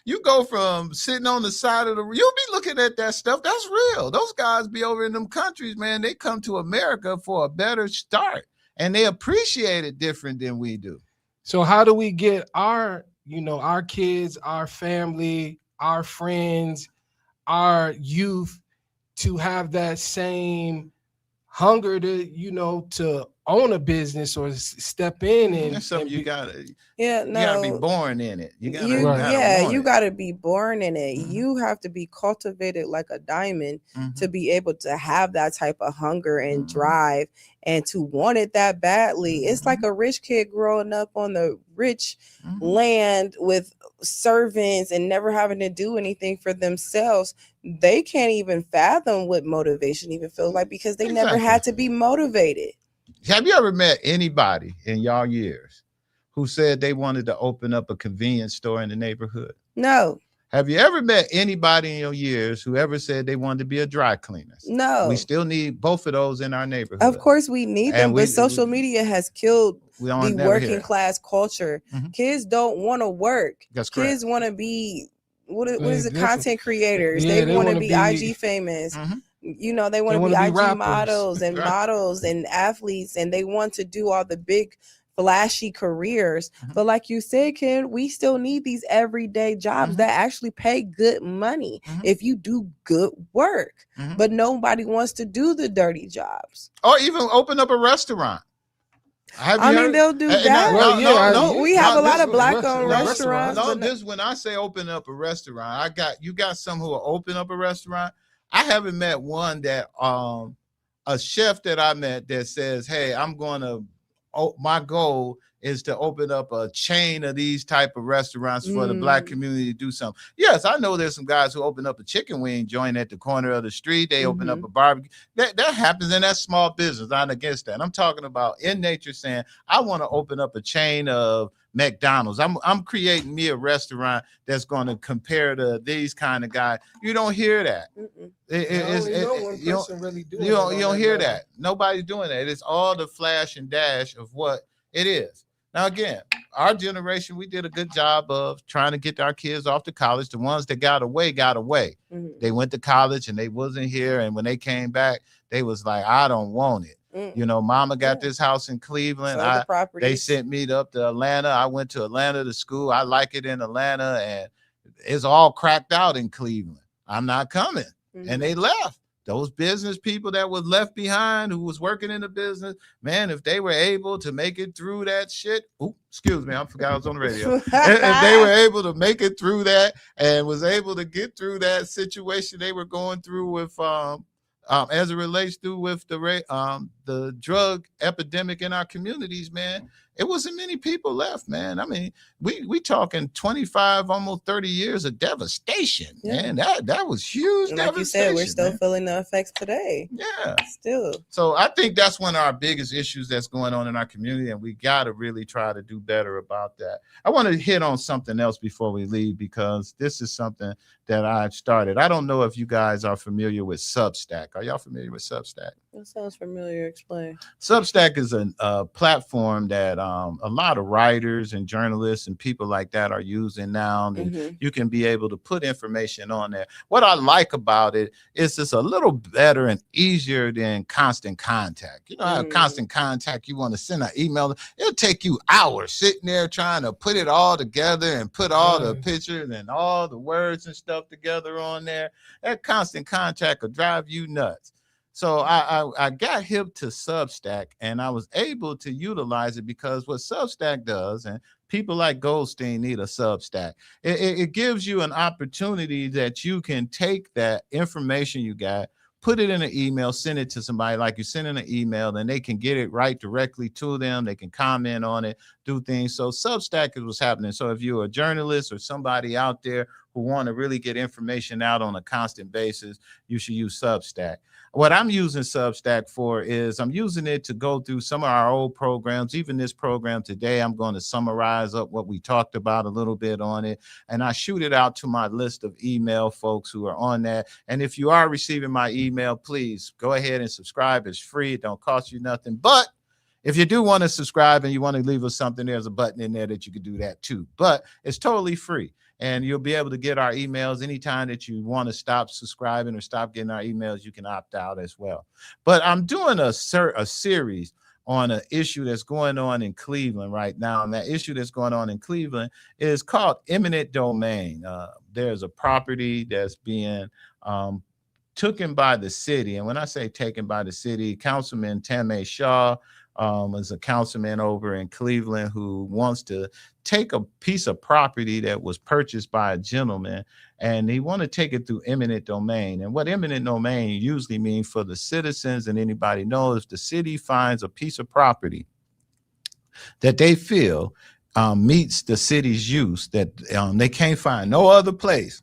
You go from sitting on the side of the, you'll be looking at that stuff. That's real. Those guys be over in them countries, man. They come to America for a better start, and they appreciate it different than we do. So how do we get our kids, our family, our friends, our youth to have that same hunger to own a business or step in? And that's something you gotta be born in it. You gotta be born in it. You have to be cultivated like a diamond to be able to have that type of hunger and drive and to want it that badly. It's like a rich kid growing up on the rich land with servants and never having to do anything for themselves. They can't even fathom what motivation even feels like because they never had to be motivated. Have you ever met anybody in y'all years who said they wanted to open up a convenience store in the neighborhood? No. Have you ever met anybody in your years who ever said they wanted to be a dry cleaner? No. We still need both of those in our neighborhood. Of course we need them, but social media has killed the working class culture. Kids don't want to work. That's correct. Kids want to be, what is it, content creators. They want to be IG famous. You know, they want to be IG rappers, models and models and athletes, and they want to do all the big flashy careers. But like you said, Ken, we still need these everyday jobs that actually pay good money if you do good work. But nobody wants to do the dirty jobs. Or even open up a restaurant. They'll do that. We have a lot of black-owned restaurants. When I say open up a restaurant, you got some who will open up a restaurant. I haven't met one that a chef that I met that says, hey, my goal is to open up a chain of these type of restaurants for the black community to do something. Yes, I know there's some guys who open up a chicken wing joint at the corner of the street. They open up a barbecue. That happens, and that's small business. I'm against that. I'm talking about in nature saying, I want to open up a chain of McDonald's. I'm creating me a restaurant that's going to compare to these kind of guys. You don't hear that. You don't hear that. Nobody's doing that. It's all the flash and dash of what it is. Now, again, our generation, we did a good job of trying to get our kids off to college. The ones that got away. They went to college and they wasn't here. And when they came back, they was like, I don't want it. You know, mama got this house in Cleveland. They sent me up to Atlanta. I went to Atlanta to school. I like it in Atlanta, and it's all cracked out in Cleveland. I'm not coming. And they left. those business people that was left behind who was working in the business, man, if they were able to make it through that shit, excuse me, I forgot I was on the radio. If they were able to make it through that and was able to get through that situation they were going through with as it relates to with the drug epidemic in our communities, man, it wasn't many people left, man. I mean, we talking 25, almost 30 years of devastation, man. That was huge. And like you said, we're still feeling the effects today. Yeah. Still. So I think that's one of our biggest issues that's going on in our community, and we got to really try to do better about that. I want to hit on something else before we leave, because this is something that I've started. I don't know if you guys are familiar with Substack. Are y'all familiar with Substack? That sounds familiar. Explain. Substack is a platform that a lot of writers and journalists and people like that are using now. And you can be able to put information on there. What I like about it is it's a little better and easier than Constant Contact. You know how Constant Contact, you want to send an email, it'll take you hours sitting there trying to put it all together and put all the pictures and all the words and stuff together on there. That Constant Contact will drive you nuts. So I got hip to Substack, and I was able to utilize it because what Substack does, and people like Goldstein need a Substack, it gives you an opportunity that you can take that information you got, put it in an email, send it to somebody like you send in an email, and they can get it right directly to them. They can comment on it, do things. So Substack is what's happening. So if you're a journalist or somebody out there who want to really get information out on a constant basis, you should use Substack. What I'm using Substack for is I'm using it to go through some of our old programs. Even this program today, I'm going to summarize up what we talked about a little bit on it. And I shoot it out to my list of email folks who are on that. And if you are receiving my email, please go ahead and subscribe. It's free. It don't cost you nothing. But if you do want to subscribe and you want to leave us something, there's a button in there that you can do that too. But it's totally free. And you'll be able to get our emails anytime that you want to stop subscribing or stop getting our emails. You can opt out as well. But I'm doing a series on an issue that's going on in Cleveland right now. And that issue that's going on in Cleveland is called eminent domain. There's a property that's being taken by the city. And when I say taken by the city, Councilman Tamay Shaw is a councilman over in Cleveland who wants to take a piece of property that was purchased by a gentleman, and he want to take it through eminent domain. And what eminent domain usually means for the citizens and anybody knows, if the city finds a piece of property that they feel meets the city's use, that they can't find no other place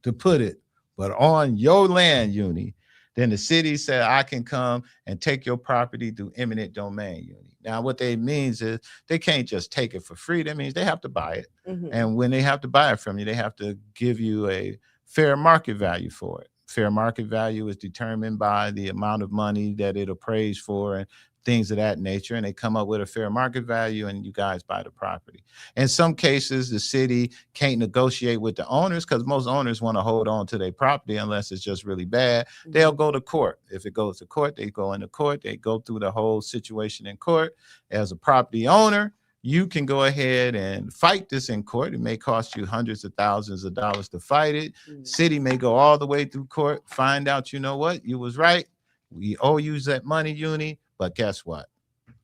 to put it but on your land, Uni, then the city said, I can come and take your property through eminent domain, Uni. Now, what they means is they can't just take it for free. That means they have to buy it. And when they have to buy it from you, they have to give you a fair market value for it. Fair market value is determined by the amount of money that it appraised for and things of that nature, and they come up with a fair market value and you guys buy the property. In some cases, the city can't negotiate with the owners because most owners want to hold on to their property unless it's just really bad. They'll go to court. If it goes to court, they go into court. They go through the whole situation in court. As a property owner, you can go ahead and fight this in court. It may cost you hundreds of thousands of dollars to fight it. City may go all the way through court, find out, you know what, you was right. We owe you that money, Uni. But guess what?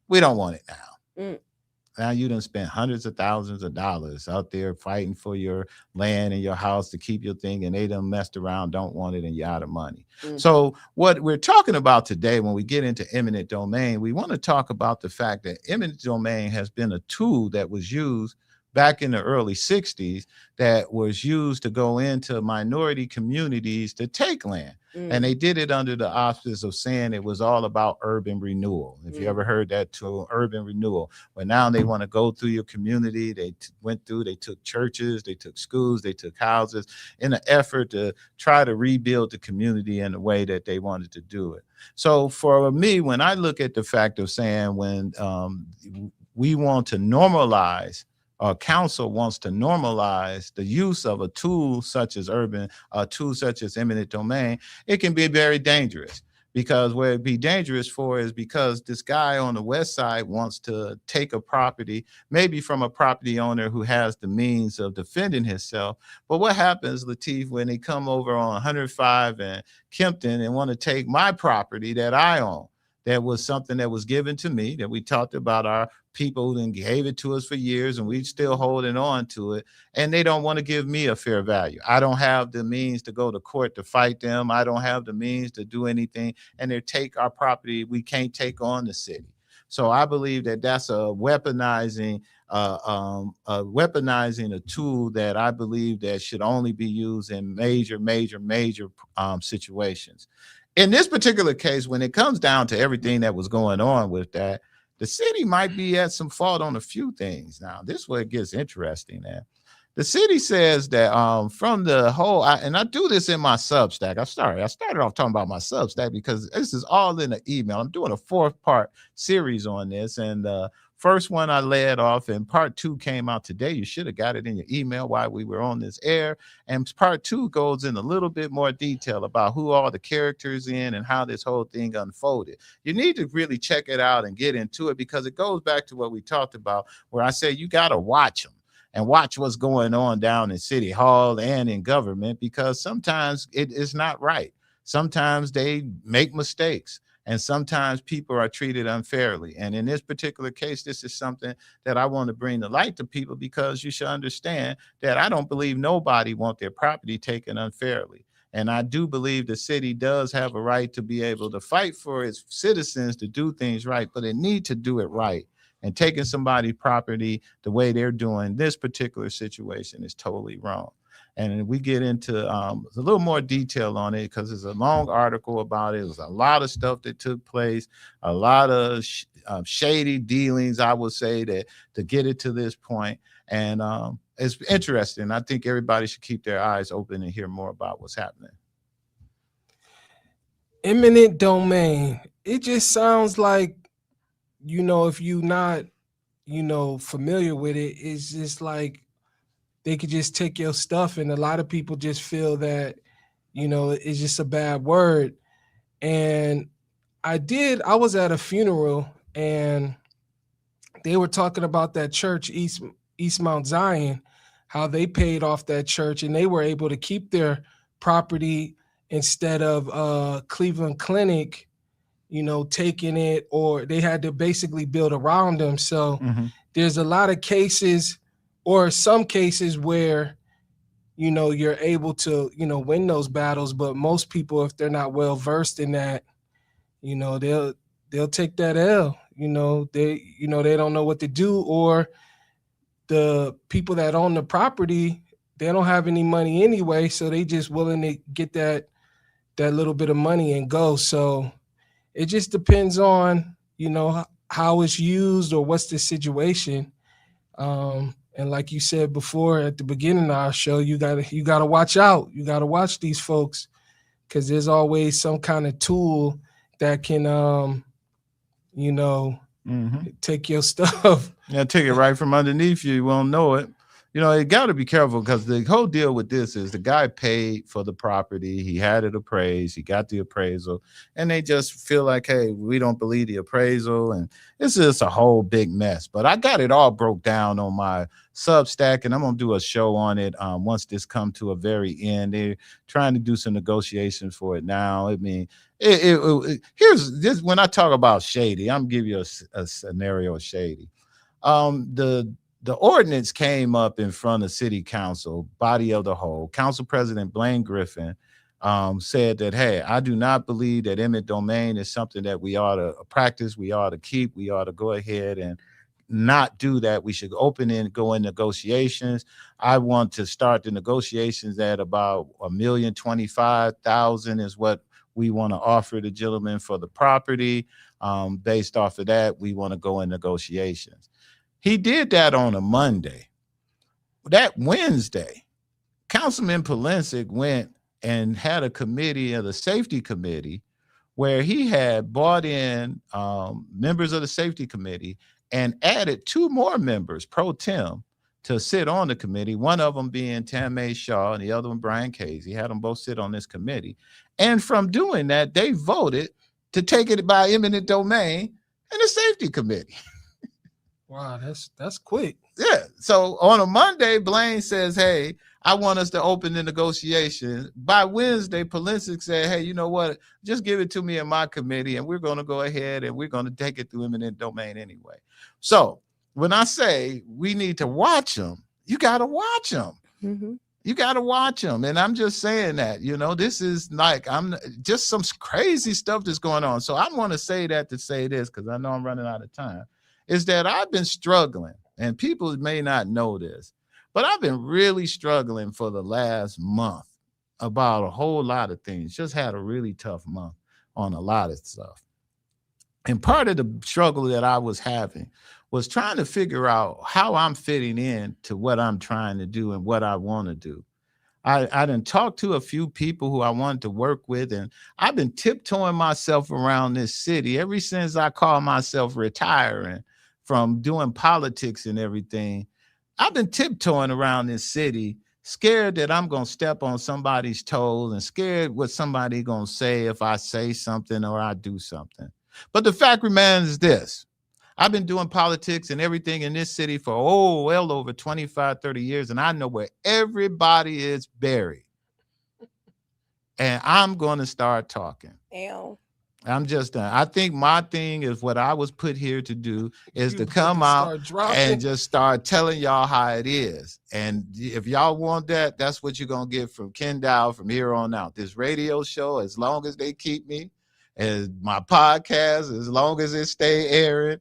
We don't want it now. Now you done spent hundreds of thousands of dollars out there fighting for your land and your house to keep your thing, and they done messed around, don't want it, and you're out of money. So what we're talking about today, when we get into eminent domain, we want to talk about the fact that eminent domain has been a tool that was used back in the early 60s that was used to go into minority communities to take land. And they did it under the auspices of saying it was all about urban renewal. If you ever heard that term, urban renewal, well, now they want to go through your community. They they took churches, they took schools, they took houses in an effort to try to rebuild the community in the way that they wanted to do it. So for me, when I look at the fact of saying when we want to normalize, council wants to normalize the use of a tool such as eminent domain, it can be very dangerous because where it'd be dangerous for is because this guy on the west side wants to take a property, maybe from a property owner who has the means of defending himself. But what happens, Lateef, when they come over on 105 and Kempton and want to take my property that I own? That was something that was given to me, that we talked about our people who gave it to us for years, and we still holding on to it. And they don't want to give me a fair value. I don't have the means to go to court to fight them. I don't have the means to do anything. And they take our property. We can't take on the city. So I believe that that's a weaponizing a tool that I believe that should only be used in major situations. In this particular case, when it comes down to everything that was going on with that, the city might be at some fault on a few things. Now, this is where it gets interesting. Now, the city says that from the whole, and I do this in my Substack. I started off talking about my Substack because this is all in the email. I'm doing a 4-part series on this, and first one I led off, and part 2 came out today. You should have got it in your email while we were on this air. And part 2 goes in a little bit more detail about who all the characters in and how this whole thing unfolded. You need to really check it out and get into it, because it goes back to what we talked about, where I said you got to watch them and watch what's going on down in City Hall and in government, because sometimes it is not right. Sometimes they make mistakes. And sometimes people are treated unfairly. And in this particular case, this is something that I want to bring to light to people, because you should understand that I don't believe nobody wants their property taken unfairly. And I do believe the city does have a right to be able to fight for its citizens to do things right, but it needs to do it right. And taking somebody's property the way they're doing this particular situation is totally wrong. And we get into a little more detail on it, because there's a long article about it. There's a lot of stuff that took place, a lot of shady dealings, I would say, that to get it to this point. And it's interesting. I think everybody should keep their eyes open and hear more about what's happening. Eminent domain. It just sounds like, if you're not, familiar with it, it's just like they could just take your stuff. And a lot of people just feel that, it's just a bad word. And I was at a funeral, and they were talking about that church, East Mount Zion, how they paid off that church and they were able to keep their property instead of Cleveland Clinic, taking it, or they had to basically build around them. So there's a lot of cases, or some cases, where, you're able to, win those battles. But most people, if they're not well versed in that, they'll take that L. They don't know what to do, or the people that own the property, they don't have any money anyway, so they just willing to get that little bit of money and go. So it just depends on, how it's used or what's the situation. And like you said before at the beginning of our show, you gotta watch out. You gotta watch these folks, because there's always some kind of tool that can, take your stuff. Yeah, take it right from underneath you. You won't know it. You got to be careful, because the whole deal with this is the guy paid for the property. He had it appraised. He got the appraisal, and they just feel like, hey, we don't believe the appraisal. And it's just a whole big mess. But I got it all broke down on my Substack, and I'm going to do a show on it once this comes to a very end. They're trying to do some negotiations for it now. I mean, here's this. When I talk about shady, I'm going to give you a scenario of shady. The ordinance came up in front of City Council, body of the whole. Council President Blaine Griffin said that, hey, I do not believe that eminent domain is something that we ought to practice, we ought to keep, we ought to go ahead and not do that. We should go in negotiations. I want to start the negotiations at about $1,025,000 is what we want to offer the gentleman for the property. Based off of that, we want to go in negotiations. He did that on a Monday. That Wednesday, Councilman Polensek went and had a committee, the safety committee, where he had brought in members of the safety committee and added 2 more members pro tem to sit on the committee, one of them being Tamay Shaw and the other one Brian Casey. He had them both sit on this committee. And from doing that, they voted to take it by eminent domain and the safety committee. Wow, that's quick. Yeah. So on a Monday, Blaine says, hey, I want us to open the negotiation. By Wednesday, Polensek said, hey, you know what? Just give it to me in my committee, and we're going to go ahead and we're going to take it through eminent domain anyway. So when I say we need to watch them, you got to watch them. Mm-hmm. You got to watch them. And I'm just saying that, this is like, I'm just some crazy stuff that's going on. So I want to say that to say this, because I know I'm running out of time, is that I've been struggling, and people may not know this, but I've been really struggling for the last month about a whole lot of things. Just had a really tough month on a lot of stuff. And part of the struggle that I was having was trying to figure out how I'm fitting in to what I'm trying to do and what I want to do. I done talked to a few people who I wanted to work with, and I've been tiptoeing myself around this city ever since I called myself retiring from doing politics and everything. I've been tiptoeing around this city, scared that I'm going to step on somebody's toes and scared what somebody going to say if I say something or I do something. But the fact remains this. I've been doing politics and everything in this city for, well over 25, 30 years, and I know where everybody is buried. And I'm going to start talking. Ew. I'm just done. I think my thing is what I was put here to do is to come out and just start telling y'all how it is. And if y'all want that, that's what you're going to get from Kenn Dowell from here on out. This radio show, as long as they keep me, as my podcast, as long as it stay airing,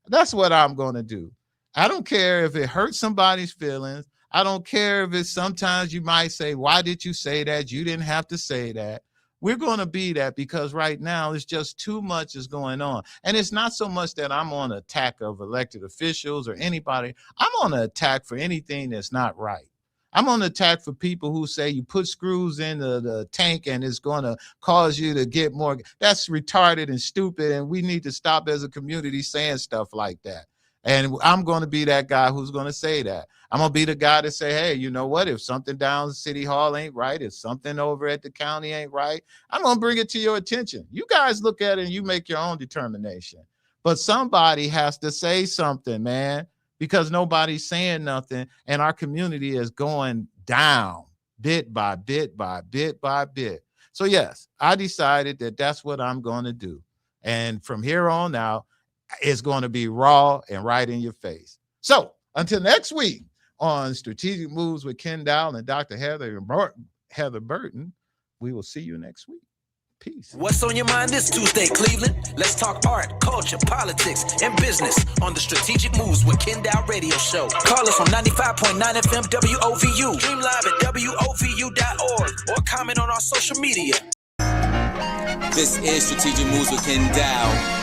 that's what I'm going to do. I don't care if it hurts somebody's feelings. I don't care if it's sometimes you might say, why did you say that? You didn't have to say that. We're going to be that because right now it's just too much is going on. And it's not so much that I'm on attack of elected officials or anybody. I'm on an attack for anything that's not right. I'm on attack for people who say you put screws in the tank and it's going to cause you to get more. That's retarded and stupid. And we need to stop as a community saying stuff like that. And I'm going to be that guy who's going to say that. I'm going to be the guy to say, hey, you know what? If something down City Hall ain't right, if something over at the county ain't right, I'm going to bring it to your attention. You guys look at it and you make your own determination. But somebody has to say something, man, because nobody's saying nothing. And our community is going down bit by bit by bit by bit. So, yes, I decided that that's what I'm going to do. And from here on out, it's going to be raw and right in your face. So until next week on Strategic Moves with Kenn Dowell and Dr. Heather Burton, we will see you next week. Peace. What's on your mind this Tuesday, Cleveland? Let's talk art, culture, politics, and business on the Strategic Moves with Kenn Dowell radio show. Call us on 95.9 FM WOVU. Stream live at WOVU.org or comment on our social media. This is Strategic Moves with Kenn Dowell.